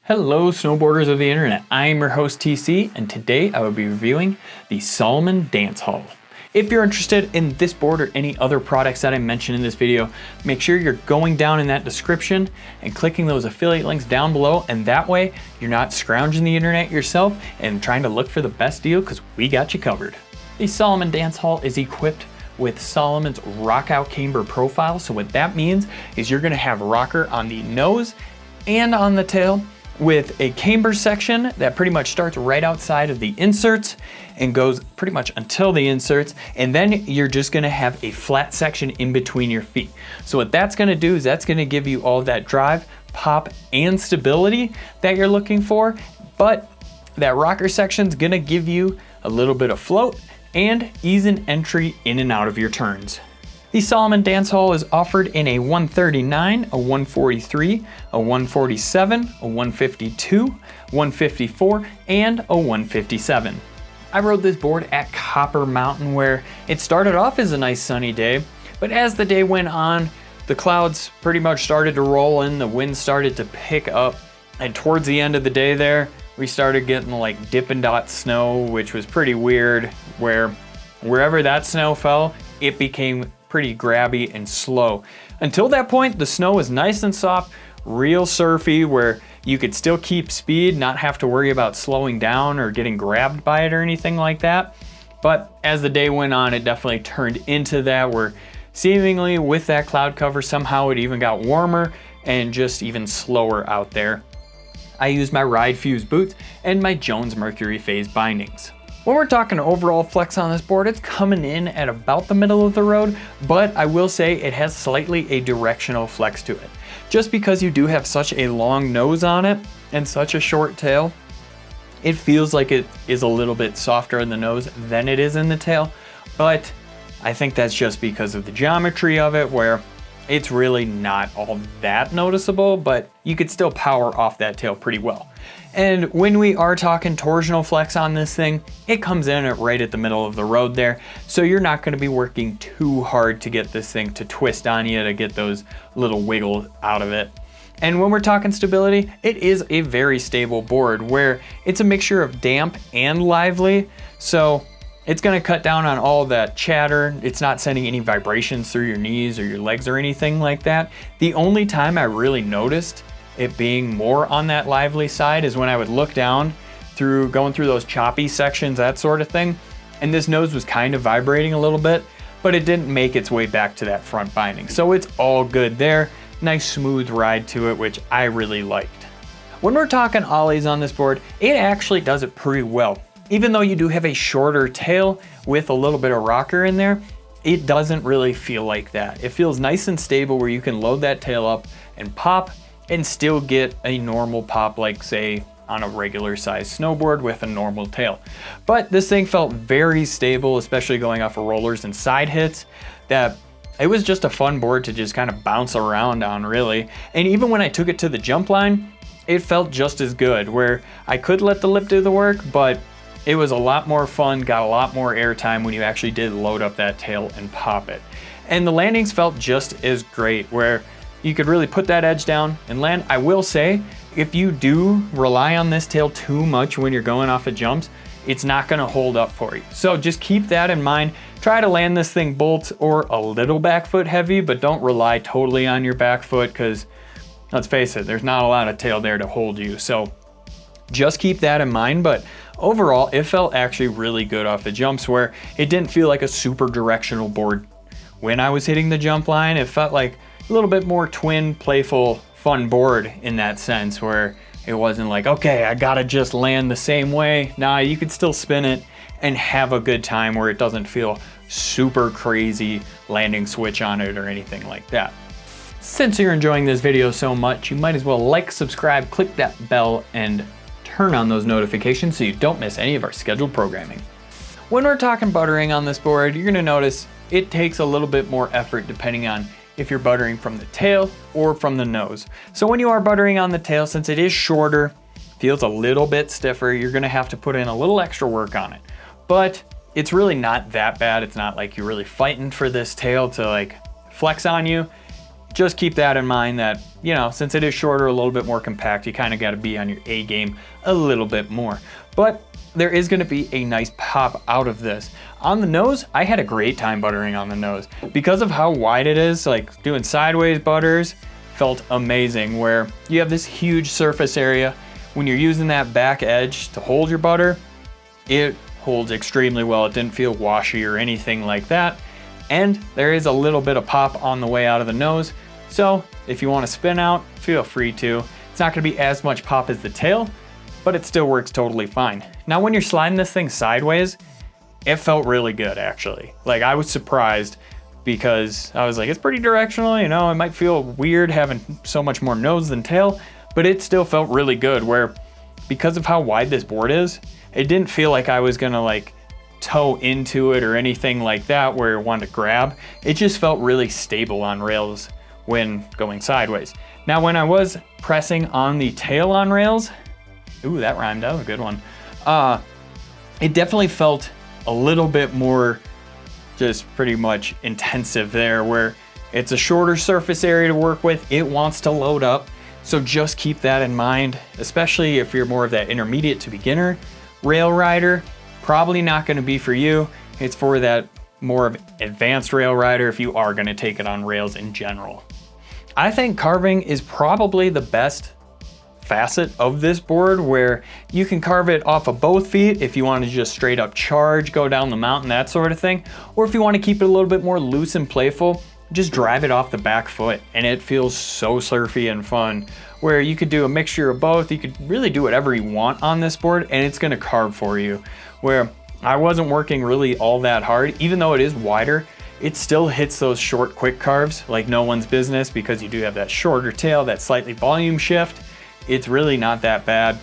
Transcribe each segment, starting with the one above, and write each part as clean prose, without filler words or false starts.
Hello snowboarders of the internet, I am your host TC, and today I will be reviewing the Salomon Dancehaul. If you're interested in this board or any other products that I mentioned in this video, make sure you're going down in that description and clicking those affiliate links down below, and that way you're not scrounging the internet yourself and trying to look for the best deal, because we got you covered. The Salomon Dancehaul is equipped with Salomon's rock-out camber profile. So what that means is you're gonna have rocker on the nose and on the tail, with a camber section that pretty much starts right outside of the inserts and goes pretty much until the inserts, and then you're just gonna have a flat section in between your feet. So what that's gonna do is that's gonna give you all that drive, pop, and stability that you're looking for, but that rocker section's gonna give you a little bit of float and ease an entry in and out of your turns. The Salomon Dancehaul is offered in a 139, a 143, a 147, a 152, 154, and a 157. I rode this board at Copper Mountain, where it started off as a nice sunny day, but as the day went on, the clouds pretty much started to roll in, the wind started to pick up, and towards the end of the day there, we started getting like Dippin' Dot snow, which was pretty weird, where wherever that snow fell, it became pretty grabby and slow. Until that point, the snow was nice and soft, real surfy, where you could still keep speed, not have to worry about slowing down or getting grabbed by it or anything like that. But as the day went on, it definitely turned into that, where seemingly with that cloud cover, somehow it even got warmer and just even slower out there. I used my Ride Fuse boots and my Jones Mercury FASE bindings. When we're talking overall flex on this board, it's coming in at about the middle of the road, but I will say it has slightly a directional flex to it. Just because you do have such a long nose on it and such a short tail, it feels like it is a little bit softer in the nose than it is in the tail, but I think that's just because of the geometry of it, where it's really not all that noticeable, but you could still power off that tail pretty well. And when we are talking torsional flex on this thing, it comes in at right at the middle of the road there. So you're not gonna be working too hard to get this thing to twist on you to get those little wiggles out of it. And when we're talking stability, it is a very stable board where it's a mixture of damp and lively. So it's gonna cut down on all that chatter. It's not sending any vibrations through your knees or your legs or anything like that. The only time I really noticed it being more on that lively side is when I would look down through going through those choppy sections, that sort of thing. And this nose was kind of vibrating a little bit, but it didn't make its way back to that front binding. So it's all good there. Nice smooth ride to it, which I really liked. When we're talking ollies on this board, it actually does it pretty well. Even though you do have a shorter tail with a little bit of rocker in there, it doesn't really feel like that. It feels nice and stable where you can load that tail up and pop and still get a normal pop, like say on a regular size snowboard with a normal tail. But this thing felt very stable, especially going off of rollers and side hits, that it was just a fun board to just kind of bounce around on, really. And even when I took it to the jump line, it felt just as good, where I could let the lip do the work, but it was a lot more fun, got a lot more airtime when you actually did load up that tail and pop it. And the landings felt just as great, where you could really put that edge down and land. I will say, if you do rely on this tail too much when you're going off of jumps, it's not gonna hold up for you. So just keep that in mind. Try to land this thing bolts or a little back foot heavy, but don't rely totally on your back foot, because let's face it, there's not a lot of tail there to hold you. So just keep that in mind. But overall, it felt actually really good off the jumps, where it didn't feel like a super directional board. When I was hitting the jump line, it felt like a little bit more twin, playful, fun board in that sense, where it wasn't like, okay, I gotta just land the same way. Nah, you could still spin it and have a good time, where it doesn't feel super crazy landing switch on it or anything like that. Since you're enjoying this video so much, you might as well like, subscribe, click that bell, and turn on those notifications so you don't miss any of our scheduled programming. When we're talking buttering on this board, you're gonna notice it takes a little bit more effort depending on if you're buttering from the tail or from the nose. So when you are buttering on the tail, since it is shorter, feels a little bit stiffer, you're gonna have to put in a little extra work on it. But it's really not that bad. It's not like you're really fighting for this tail to like flex on you. just keep that in mind that, you know, since it is shorter, a little bit more compact, you kind of got to be on your A game a little bit more. But there is going to be a nice pop out of this. On the nose, I had a great time buttering on the nose. Because of how wide it is, like doing sideways butters felt amazing, where you have this huge surface area. When you're using that back edge to hold your butter, it holds extremely well. It didn't feel washy or anything like that. And there is a little bit of pop on the way out of the nose. So if you want to spin out, feel free to. It's not going to be as much pop as the tail, but it still works totally fine. Now, when you're sliding this thing sideways, it felt really good actually. Like, I was surprised because I was like, it's pretty directional, you know, it might feel weird having so much more nose than tail, but it still felt really good, where because of how wide this board is, it didn't feel like I was gonna like toe into it or anything like that where it wanted to grab. It just felt really stable on rails when going sideways. Now, when I was pressing on the tail on rails, ooh, that rhymed, that was a good one. It definitely felt a little bit more just pretty much intensive there, where it's a shorter surface area to work with. It wants to load up. So just keep that in mind, especially if you're more of that intermediate to beginner rail rider. Probably not going to be for you. It's for that more of advanced rail rider if you are going to take it on rails in general. I think carving is probably the best facet of this board, where you can carve it off of both feet if you want to just straight up charge, go down the mountain, that sort of thing. Or if you want to keep it a little bit more loose and playful, just drive it off the back foot, and it feels so surfy and fun, where you could do a mixture of both. You could really do whatever you want on this board, and it's going to carve for you. Where I wasn't working really all that hard, even though it is wider, it still hits those short quick carves like no one's business, because you do have that shorter tail, that slightly volume shift. It's really not that bad.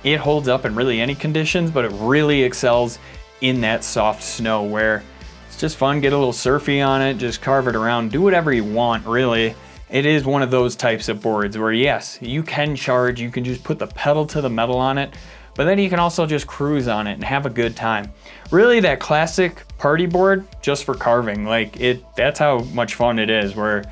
It holds up in really any conditions, but it really excels in that soft snow, where it's just fun, get a little surfy on it, just carve it around, do whatever you want, really. It is one of those types of boards where, yes, you can charge, you can just put the pedal to the metal on it, but then you can also just cruise on it and have a good time. Really that classic party board just for carving. Like, that's how much fun it is, where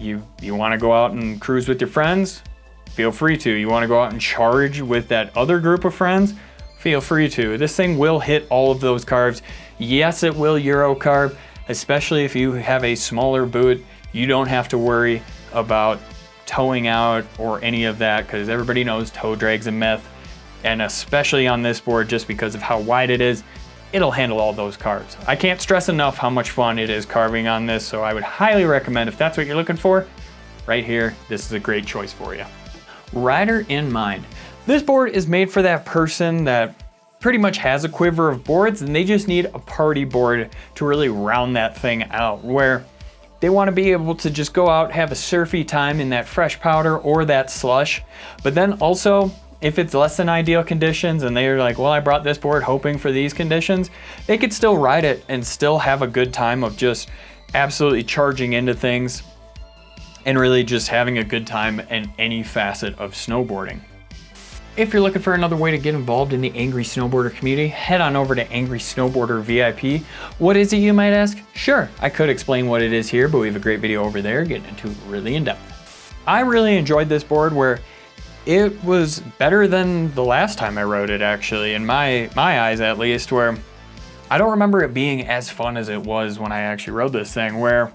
you want to go out and cruise with your friends, feel free to. You want to go out and charge with that other group of friends, feel free to. This thing will hit all of those carves. Yes, it will Euro carve, especially if you have a smaller boot. You don't have to worry about towing out or any of that, because everybody knows toe drag's a myth. And especially on this board, just because of how wide it is, it'll handle all those carves. I can't stress enough how much fun it is carving on this, so I would highly recommend, if that's what you're looking for, right here, this is a great choice for you. Rider in mind. This board is made for that person that pretty much has a quiver of boards, and they just need a party board to really round that thing out, where they want to be able to just go out, have a surfy time in that fresh powder or that slush. But then also, if it's less than ideal conditions and they're like, well, I brought this board hoping for these conditions, they could still ride it and still have a good time of just absolutely charging into things and really just having a good time in any facet of snowboarding. If you're looking for another way to get involved in the Angry Snowboarder community, head on over to Angry Snowboarder VIP. What is it, you might ask? Sure, I could explain what it is here, but we have a great video over there getting into it really in depth. I really enjoyed this board, where it was better than the last time I rode it, actually, in my eyes at least, where I don't remember it being as fun as it was when I actually rode this thing, where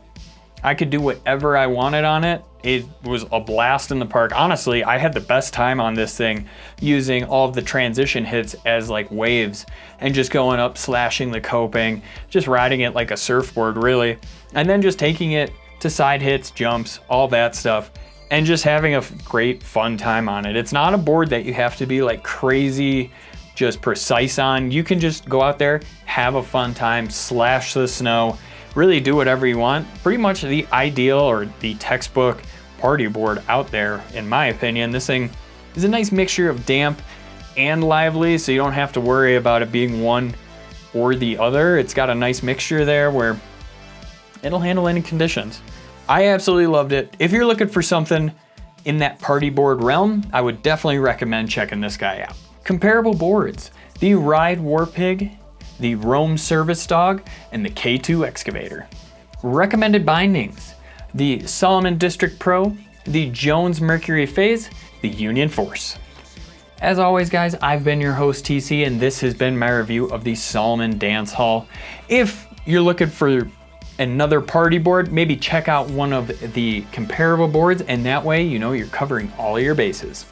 I could do whatever I wanted on it. It was a blast in the park. Honestly, I had the best time on this thing using all of the transition hits as like waves and just going up, slashing the coping, just riding it like a surfboard, really. And then just taking it to side hits, jumps, all that stuff, and just having a great fun time on it. It's not a board that you have to be like crazy, just precise on. You can just go out there, have a fun time, slash the snow, really do whatever you want. Pretty much the ideal or the textbook party board out there, in my opinion. This thing is a nice mixture of damp and lively, so you don't have to worry about it being one or the other. It's got a nice mixture there where it'll handle any conditions. I absolutely loved it. If you're looking for something in that party board realm, I would definitely recommend checking this guy out. Comparable boards: the Ride Warpig, the Roam Service Dog, and the K2 Excavator. Recommended bindings: the Salomon District Pro, the Jones Mercury FASE, the Union Force. As always guys, I've been your host TC, and this has been my review of the Salomon Dancehaul. If you're looking for another party board, maybe check out one of the comparable boards, and that way you know you're covering all your bases.